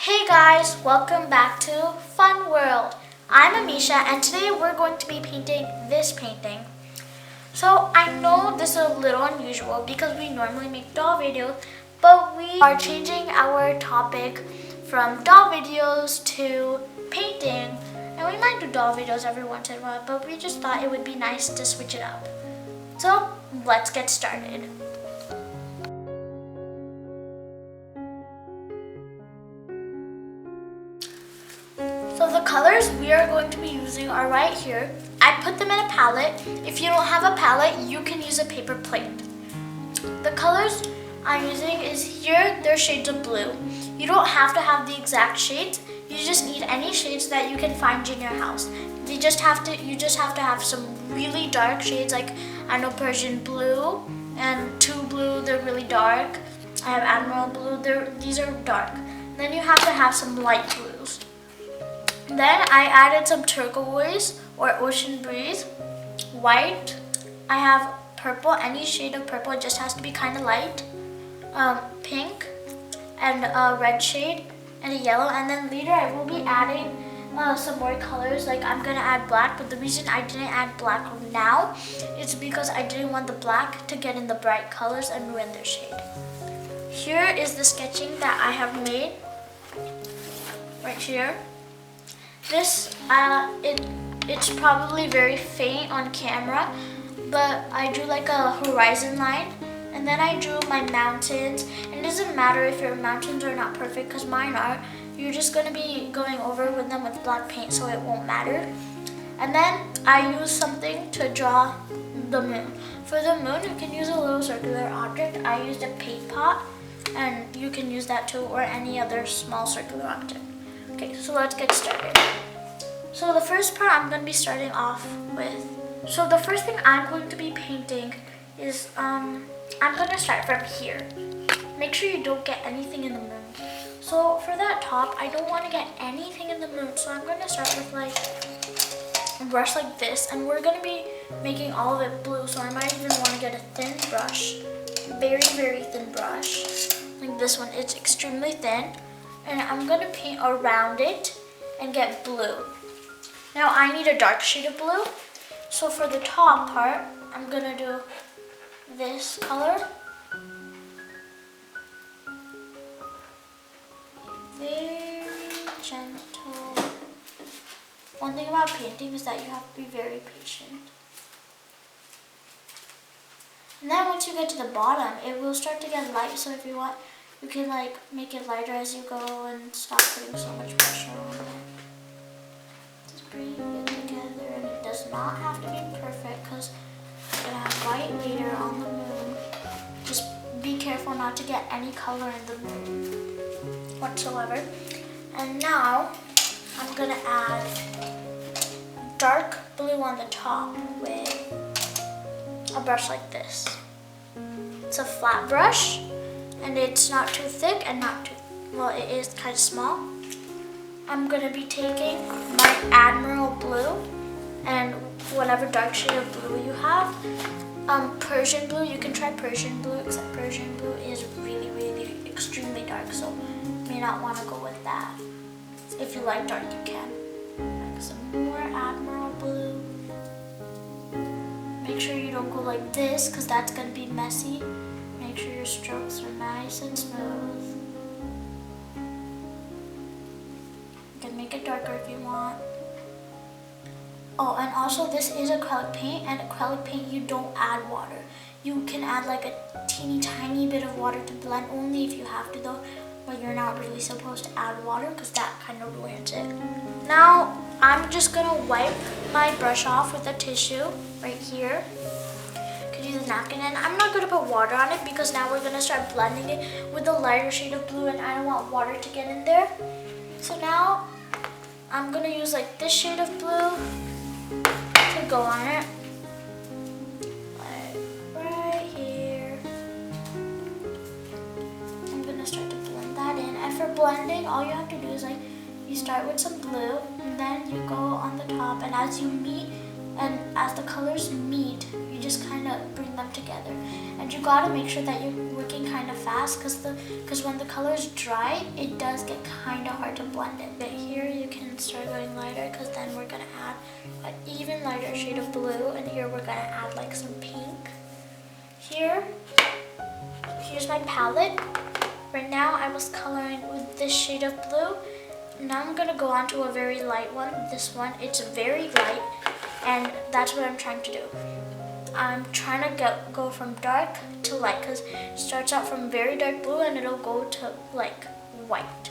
Hey guys, welcome back to Funworld. I'm Amisha and today we're going to be painting this painting. So I know this is a little unusual because we normally make doll videos, but we are changing our topic from doll videos to painting. And we might do doll videos every once in a while, but we just thought it would be nice to switch it up. So let's get started. So the colors we are going to be using are right here. I put them in a palette. If you don't have a palette, you can use a paper plate. The colors I'm using is here, they're shades of blue. You don't have to have the exact shades. You just need any shades that you can find in your house. You just have to have some really dark shades, like I know Persian blue and two blue, they're really dark. I have Admiral blue, these are dark. Then you have to have some light blues. Then I added some turquoise or ocean breeze, white. I have purple, any shade of purple, it just has to be kind of light. Pink and a red shade and a yellow. And then later I will be adding some more colors, like I'm gonna add black, but the reason I didn't add black now is because I didn't want the black to get in the bright colors and ruin their shade. Here is the sketching that I have made right here. This, it's probably very faint on camera, but I drew like a horizon line, and then I drew my mountains, and it doesn't matter if your mountains are not perfect, because mine are. You're just going to be going over with them with black paint, so it won't matter. And then I used something to draw the moon. For the moon, you can use a little circular object. I used a paint pot, and you can use that too, or any other small circular object. Okay, so let's get started. So the first part I'm going to be starting off with. So the first thing I'm going to be painting is, I'm going to start from here. Make sure you don't get anything in the moon. So for that top, I don't want to get anything in the moon. So I'm going to start with like a brush like this. And we're going to be making all of it blue. So I might even want to get a thin brush. Very, very thin brush. Like this one, it's extremely thin. And I'm going to paint around it and get blue. Now I need a dark shade of blue. So for the top part, I'm going to do this color. Very gentle. One thing about painting is that you have to be very patient. And then once you get to the bottom, it will start to get light. So if you want, you can like make it lighter as you go and stop putting so much pressure on it. Just bring it together, and it does not have to be perfect because you're gonna have white later on the moon. Just be careful not to get any color in the moon whatsoever. And now I'm gonna add dark blue on the top with a brush like this. It's a flat brush. And it's not too thick and not too, well, it is kind of small. I'm going to be taking my Admiral blue and whatever dark shade of blue you have. Persian blue, you can try Persian blue, except Persian blue is really, really extremely dark, so you may not want to go with that. If you like dark, you can. Like some more Admiral blue. Make sure you don't go like this, because that's going to be messy. Make sure your strokes are nice and smooth. You can make it darker if you want. Oh, and also this is acrylic paint, and acrylic paint you don't add water. You can add like a teeny tiny bit of water to blend, only if you have to though, but you're not really supposed to add water because that kind of ruins it. Now I'm just gonna wipe my brush off with a tissue right here. Use a napkin, and I'm not going to put water on it because now we're going to start blending it with a lighter shade of blue, and I don't want water to get in there. So now I'm going to use like this shade of blue to go on it, like right here. I'm going to start to blend that in, and for blending all you have to do is like you start with some blue and then you go on the top, and as you meet And as the colors meet, you just kind of bring them together. And you gotta make sure that you're working kind of fast because when the colors dry, it does get kind of hard to blend it. But here you can start going lighter because then we're gonna add an even lighter shade of blue. And here we're gonna add like some pink. Here's my palette. Right now I was coloring with this shade of blue. Now I'm gonna go on to a very light one. This one, it's very light. And that's what I'm trying to do. I'm trying to go from dark to light because it starts out from very dark blue and it'll go to like white.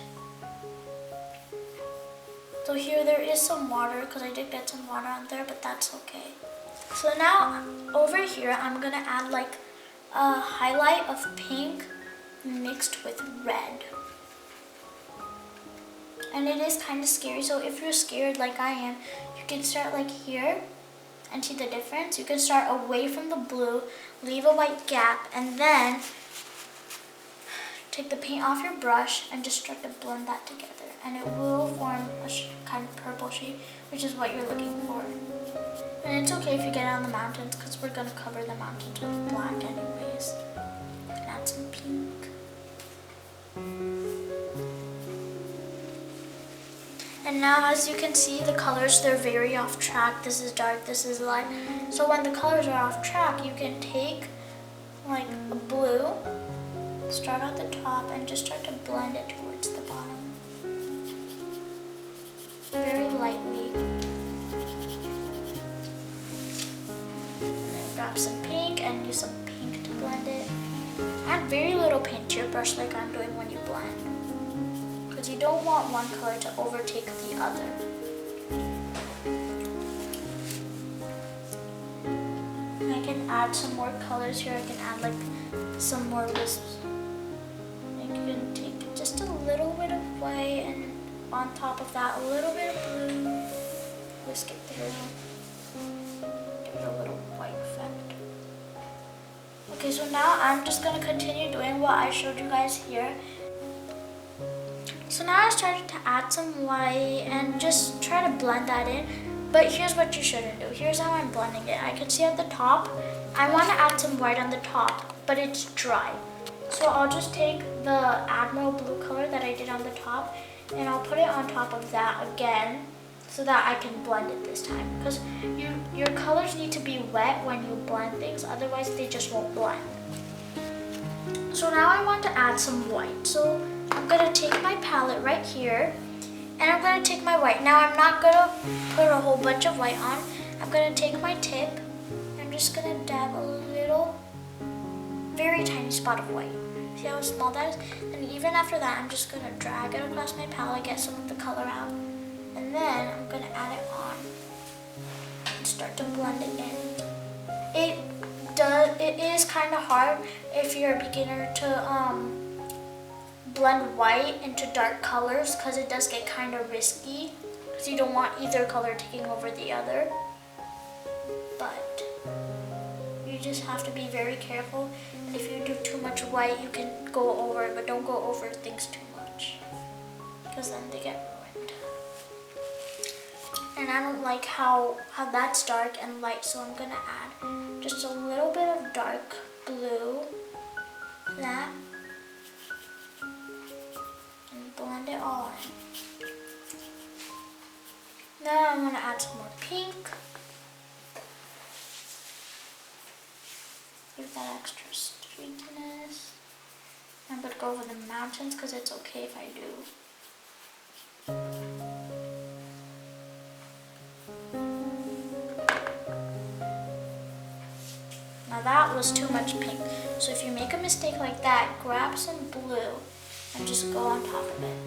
So here there is some water because I did get some water on there, but that's okay. So now over here I'm gonna add like a highlight of pink mixed with red. And it is kind of scary, so if you're scared like I am, you can start like here and see the difference. You can start away from the blue, leave a white gap, and then take the paint off your brush and just start to blend that together. And it will form a kind of purple shade, which is what you're looking for. And it's okay if you get on the mountains because we're going to cover the mountains with black anyways. And add some pink. And now as you can see, the colors, they're very off track. This is dark, this is light. So when the colors are off track, you can take like a blue, start at the top and just start to blend it towards the bottom. Very lightly. And then grab some pink and use some pink to blend it. Add very little paint to your brush like I'm doing when you blend. Because you don't want one color to overtake the other. And I can add some more colors here. I can add like some more wisps. And you can take just a little bit of white and on top of that a little bit of blue. Whisk it through. Give it a little white effect. Okay, so now I'm just going to continue doing what I showed you guys here. So now I started to add some white and just try to blend that in. But here's what you shouldn't do. Here's how I'm blending it. I can see at the top, I want to add some white on the top, but it's dry. So I'll just take the Admiral blue color that I did on the top and I'll put it on top of that again so that I can blend it this time. Because your colors need to be wet when you blend things, otherwise they just won't blend. So now I want to add some white. So I'm going to take my palette right here and I'm going to take my white. Now I'm not going to put a whole bunch of white on. I'm going to take my tip. I'm just going to dab a little, very tiny spot of white. See how small that is? And even after that, I'm just going to drag it across my palette, get some of the color out. And then I'm going to add it on and start to blend it in. It is kind of hard if you're a beginner to blend white into dark colors because it does get kind of risky because you don't want either color taking over the other. But you just have to be very careful, and if you do too much white you can go over it, but don't go over things too much because then they get ruined. And I don't like how that's dark and light, so I'm gonna add just a little bit of dark blue, that, and blend it all in. Now I'm gonna add some more pink. Give that extra streakiness. I'm gonna go over the mountains because it's okay if I do. Now that was too much pink. So if you make a mistake like that, grab some blue and just go on top of it.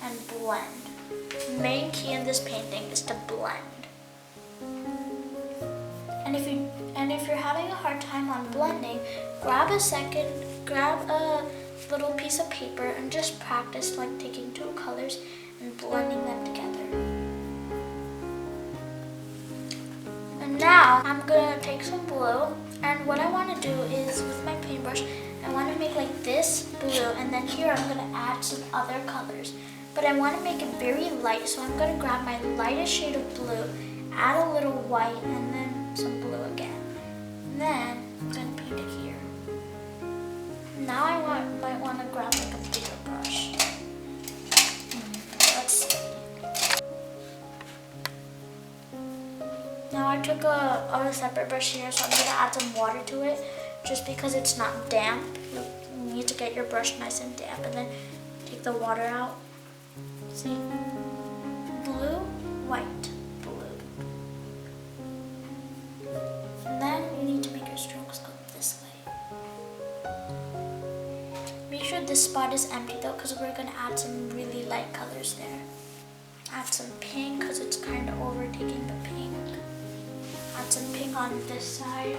And blend. The main key in this painting is to blend. And if you're having a hard time on blending, grab a little piece of paper and just practice like taking two colors and blending them together. And now I'm gonna take some blue, and what I want to do is with my paintbrush, I want to make like this blue, and then here I'm gonna add some other colors. But I want to make it very light, so I'm gonna grab my lightest shade of blue add a little white and then some blue again. And then I'm going to paint it here. Now I might want to grab like a bigger brush. Let's see. Now I took a separate brush here, so I'm going to add some water to it just because it's not damp. You need to get your brush nice and damp and then take the water out. See? Blue, white, blue. And then you need to make your strokes go this way. Make sure this spot is empty though, because we're going to add some really light colors there. Add some pink because it's kind of overtaking the pink. Add some pink on this side.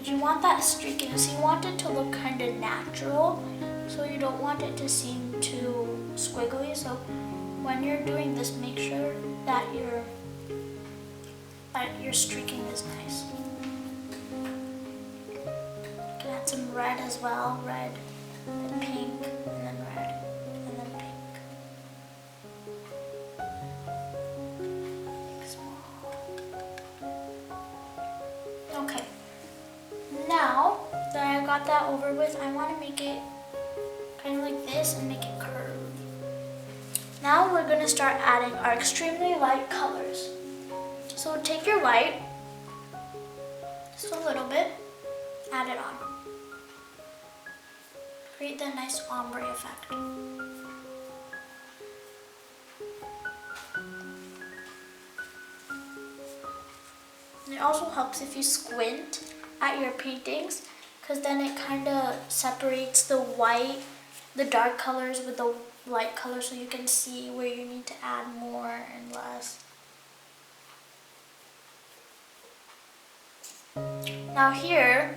You want that streakiness, you want it to look kind of natural, so you don't want it to seem too squiggly. So when you're doing this, make sure that your streaking is nice. You can add some red as well, red, then pink, and then red, and then pink. Okay. Now that I got that over with, I want to make it kind of like this and make it curve. Now we're going to start adding our extremely light colors. So take your white, just a little bit, add it on. Create that nice ombre effect. It also helps if you squint at your paintings, because then it kind of separates the white, the dark colors with the light colors, so you can see where you need to add more and less. Now here,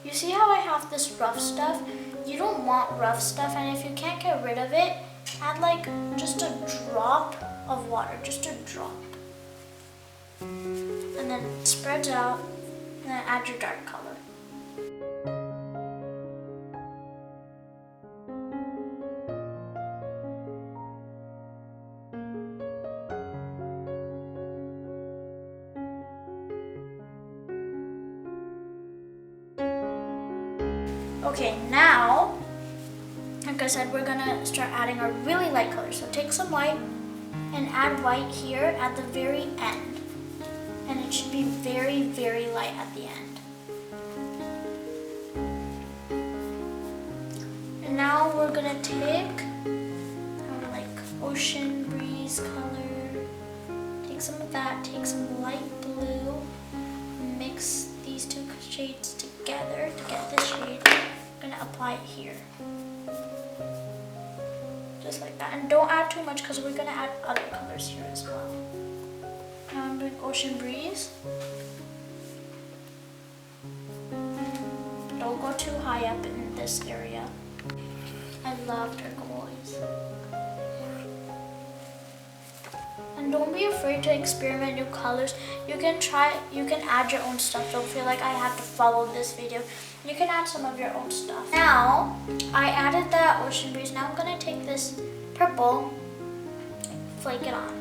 you see how I have this rough stuff? You don't want rough stuff, and if you can't get rid of it, add like just a drop of water, just a drop. And then it spreads out, and then add your dark color. Okay, now, like I said, we're gonna start adding our really light colors. So take some white and add white here at the very end. And it should be very, very light at the end. And now we're gonna take our like ocean breeze color. Take some of that, take some light blue, mix these two shades together to get this shade. I'm gonna apply it here. Just like that. And don't add too much because we're gonna add other colors here as well. Now I'm doing ocean breeze. Don't go too high up in this area. I love turquoise. And don't be afraid to experiment new colors. You can add your own stuff. Don't feel like I have to follow this video. You can add some of your own stuff. Now, I added that ocean breeze. Now I'm gonna take this purple, flake it on.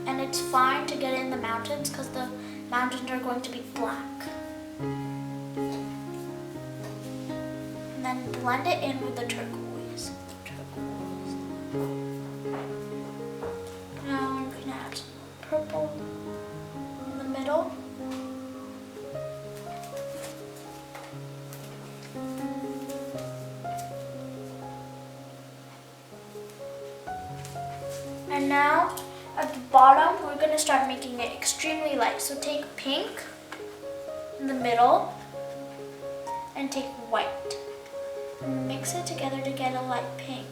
And it's fine to get in the mountains because the mountains are going to be black. And then blend it in with the turquoise. Now I'm gonna add some purple in the middle. And now at the bottom, we're gonna start making it extremely light. So take pink in the middle and take white. And mix it together to get a light pink.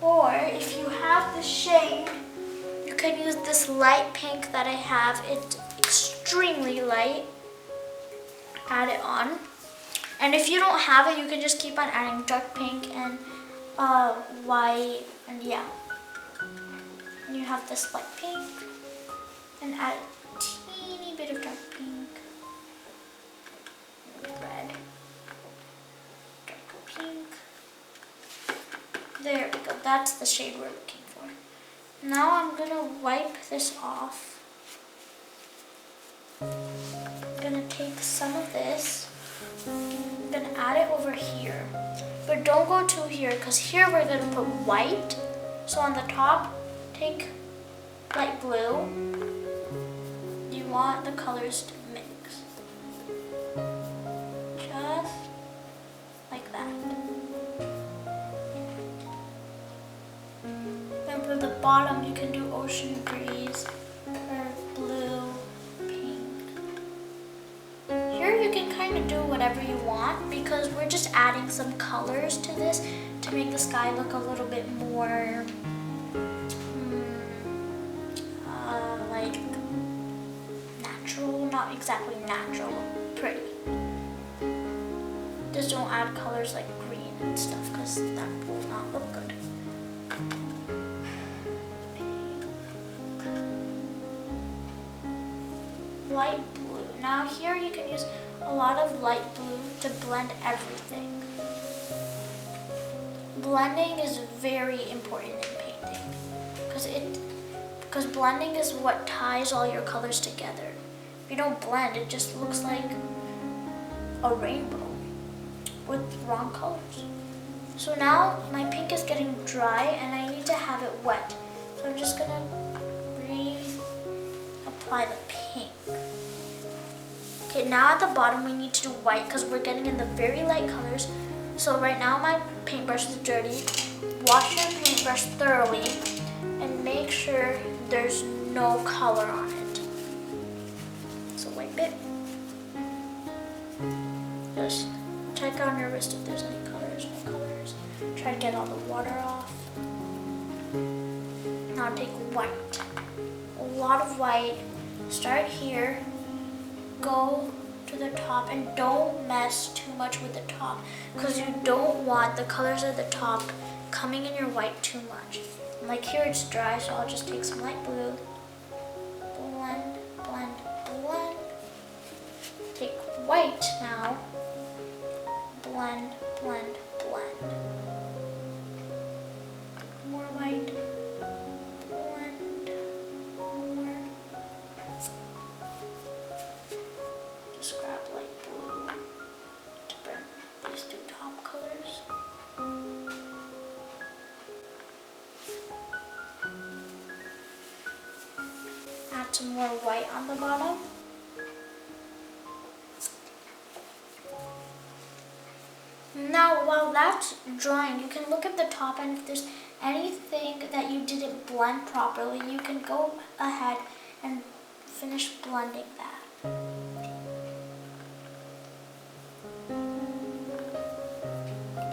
Or if you have the shade, you can use this light pink that I have. It's extremely light. Add it on. And if you don't have it, you can just keep on adding dark pink and white, and yeah. And you have this light pink, and add a teeny bit of dark pink, red. that's the shade we're looking for. Now I'm gonna wipe this off. I'm gonna take some of this. I'm gonna add it over here. But don't go to here, because here we're gonna put white. So on the top, take light blue. You want the colors to mix. Just like that. And for the bottom, you can do ocean breeze or blue, pink. Here you can kind of do whatever you want because we're just adding some colors to this to make the sky look a little bit more like natural, not exactly natural, pretty. Just don't add colors like green and stuff because that will not look good. Light blue. Now here you can use a lot of light blue to blend everything. Blending is very important in painting because blending is what ties all your colors together. If you don't blend, it just looks like a rainbow with wrong colors. So now my pink is getting dry and I need to have it wet. So I'm just gonna reapply the pink. Okay, now at the bottom we need to do white because we're getting in the very light colors. So right now my paintbrush is dirty. Wash your paintbrush thoroughly and make sure there's no color on it. So wipe it. Just check on your wrist if there's any colors, no colors. Try to get all the water off. Now take white. A lot of white. Start here. Go to the top and don't mess too much with the top because you don't want the colors at the top coming in your white too much. Like here it's dry, so I'll just take some light blue. Blend, blend, blend. Take white now. Blend, blend, blend. More white. Blend. More. Just grab light blue to bring these two top colors. Add some more white on the bottom. Now, while that's drying, you can look at the top, and if there's anything that you didn't blend properly, you can go ahead and finish blending that.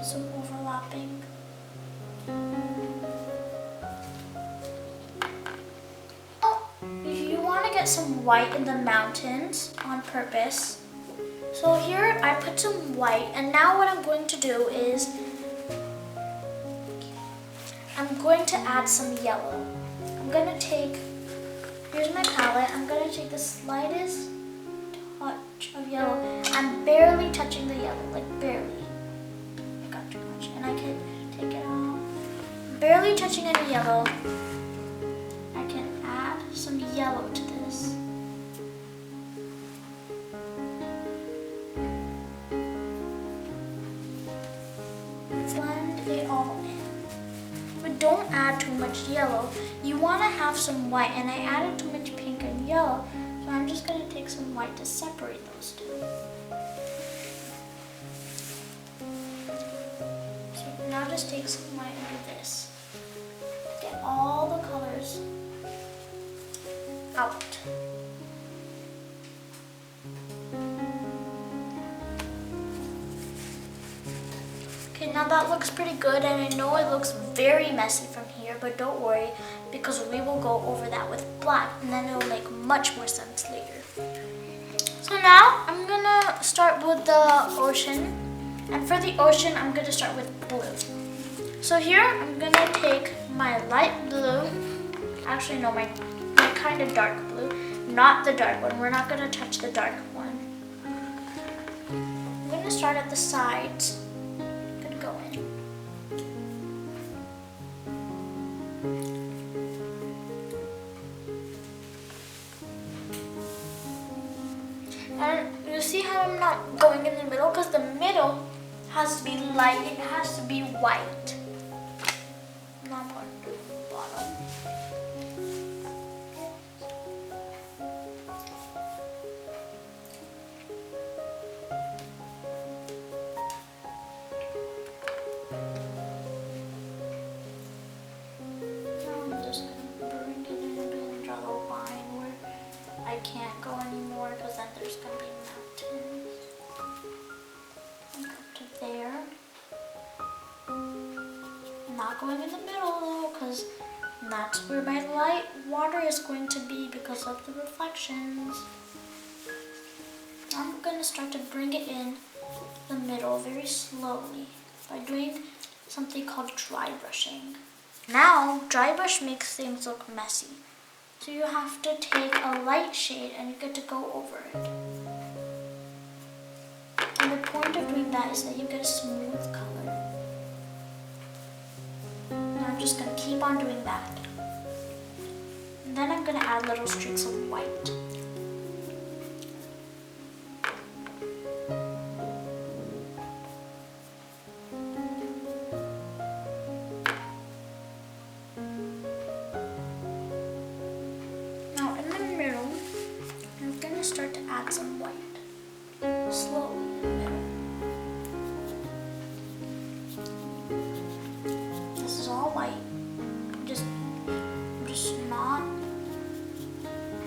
Some overlapping. Oh, you want to get some white in the mountains on purpose. So here I put some white, and now what I'm going to do is I'm going to add some yellow. I'm going to take, here's my palette, I'm going to take the slightest touch of yellow. I'm barely touching the yellow, like barely. I got too much, and I can take it off. Barely touching any yellow. I can add some yellow to this. Blend it all in. But don't add too much yellow. You want to have some white, and I added too much pink and yellow, so I'm just going to take some white to separate those two. So now just take some white and do this. Get all the colors out. Okay, now that looks pretty good, and I know it looks very messy from here, but don't worry because we will go over that with black and then it will make much more sense later. So now I'm gonna start with the ocean, and for the ocean I'm gonna start with blue. So here I'm gonna take my light blue, actually no, my kind of dark blue, not the dark one. We're not gonna touch the dark one. I'm gonna start at the sides. Go in. And you see how I'm not going in the middle? Because the middle has to be light, it has to be white. Now I'm going to do the bottom. Now I'm just going to bring it in a bit and draw the line where I can't go anymore because then there's going to be mountains. Up to there. Not going in the middle though, because that's where my light water is going to be because of the reflections. I'm going to start to bring it in the middle very slowly by doing something called dry brushing. Now, dry brush makes things look messy. So you have to take a light shade and you get to go over it. And the point of doing that is that you get a smooth color. And I'm just going to keep on doing that. And then I'm going to add little streaks of white. Now in the middle, I'm going to start to add some white. Slowly in the middle. This is all white. I'm just not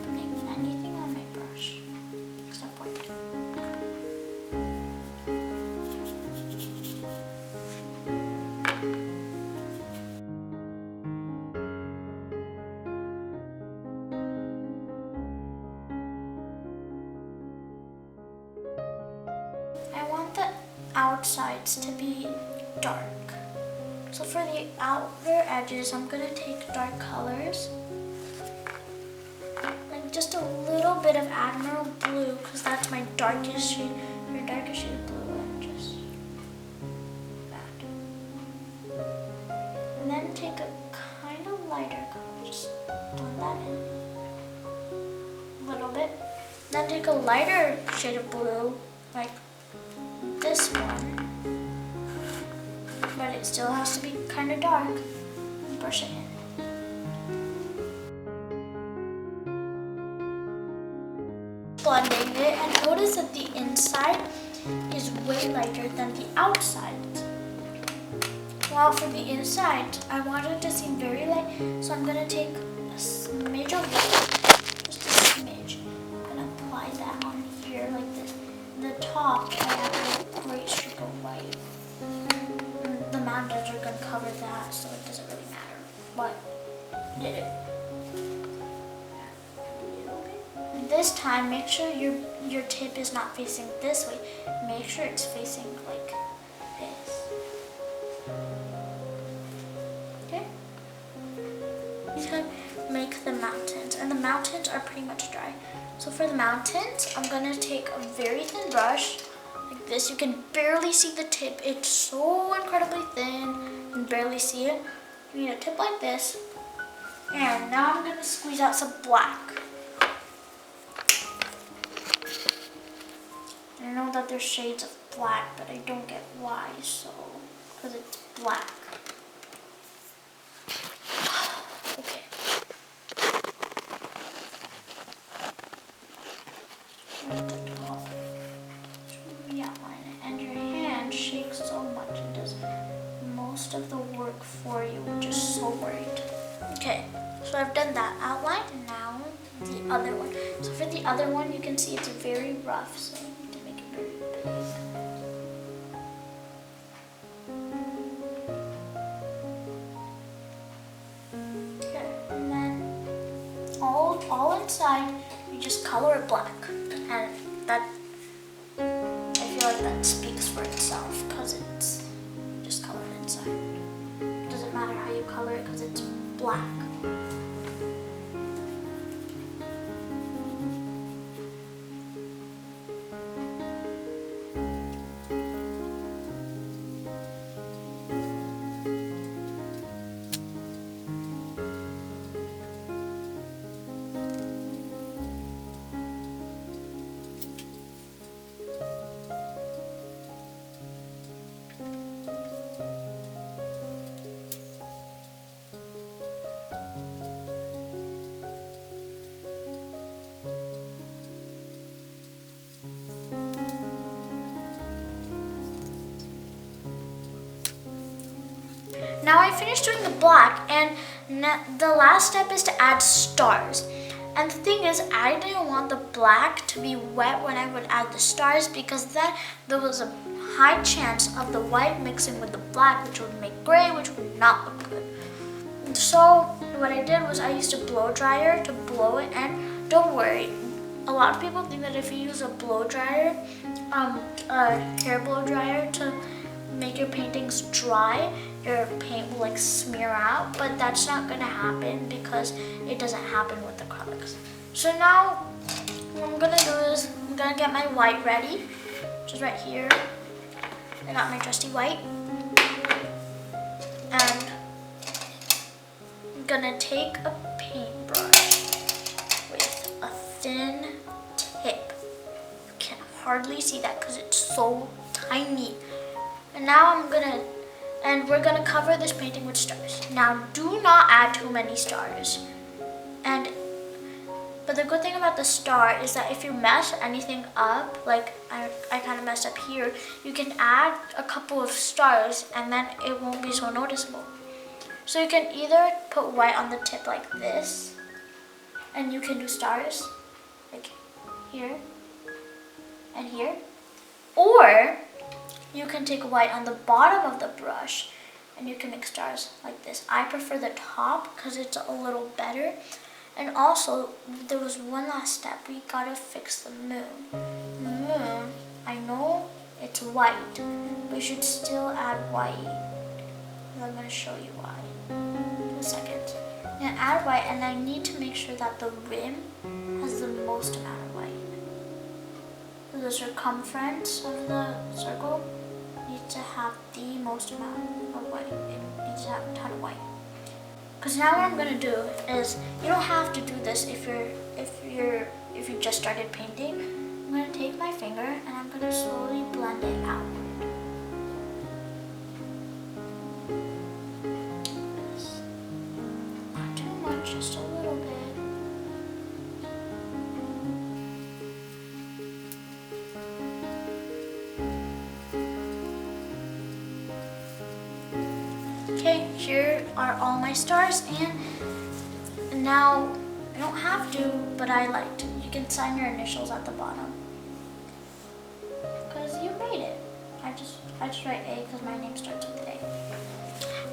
putting anything on my brush except white. I want the outsides to be dark. So for the outer edges, I'm going to take dark colors. Like just a little bit of Admiral Blue, because that's my darkest shade, your darkest shade of blue, and just that. And then take a kind of lighter color, just blend that in a little bit. Then take a lighter shade of blue, like this one, but it still has to be kind of dark, and brush it in. Blending it, and notice that the inside is way lighter than the outside. While for the inside, I want it to seem very light, so I'm going to take a smidge of white, just a smidge. I'm going to apply that on here like this. The top, I have a great streak of white. The mountains are going to cover that, so it doesn't really matter. But did it. This time, make sure your tip is not facing this way. Make sure it's facing like this. Okay? He's going to make the mountains, and the mountains are pretty much dry. So for the mountains, I'm going to take a very thin brush, like this. You can barely see the tip. It's so incredibly thin, you can barely see it. You need a tip like this. And now I'm going to squeeze out some black. I know that there's shades of black, but I don't get why, so, because it's black. Okay. At the top, re-outline it, and your hand shakes so much it does most of the work for you, which is so great. Okay, so I've done that outline, and now the other one. So for the other one, you can see it's very rough, so you need to make it very big. Okay, and then all inside, you just color it black, and that, I feel like that speaks for itself, because it's just colored inside. It doesn't matter how you color it, because it's black. Now I finished doing the black, and the last step is to add stars. And the thing is, I didn't want the black to be wet when I would add the stars, because then there was a high chance of the white mixing with the black, which would make gray, which would not look good. So what I did was I used a blow dryer to blow it, and don't worry, a lot of people think that if you use a blow dryer, a hair blow dryer to make your paintings dry, your paint will like smear out, but that's not gonna happen because it doesn't happen with acrylics. So now what I'm gonna do is I'm gonna get my white ready, which is right here. I got my trusty white, and I'm gonna take a paintbrush with a thin tip. You can hardly see that because it's so tiny. And now we're gonna cover this painting with stars. Now do not add too many stars. But the good thing about the star is that if you mess anything up, like I kind of messed up here, you can add a couple of stars and then it won't be so noticeable. So you can either put white on the tip like this, and you can do stars like here and here, or you can take white on the bottom of the brush and you can make stars like this. I prefer the top because it's a little better. And also, there was one last step. We gotta fix the moon. The moon, I know it's white, but you should still add white. And I'm gonna show you why. In a second. I'm gonna add white, and I need to make sure that the rim has the most amount of white. So the circumference of the circle needs to have the most amount of white. It needs to have a ton of white. Because now what I'm gonna do is, you don't have to do this if you just started painting. I'm gonna take my finger and I'm gonna slowly blend it out. Not too much, just a little bit. Okay, here are all my stars, and now I don't have to, but I like to. You can sign your initials at the bottom because you made it. I just write A because my name starts with A.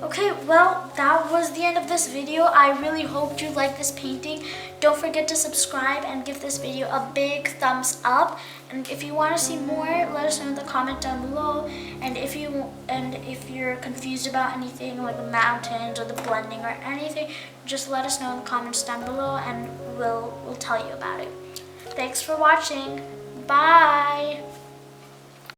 Okay, well, that was the end of this video. I really hoped you liked this painting. Don't forget to subscribe and give this video a big thumbs up. And if you want to see more, let us know in the comment down below. And if you're confused about anything like the mountains or the blending or anything, just let us know in the comments down below, and we'll tell you about it. Thanks for watching. Bye.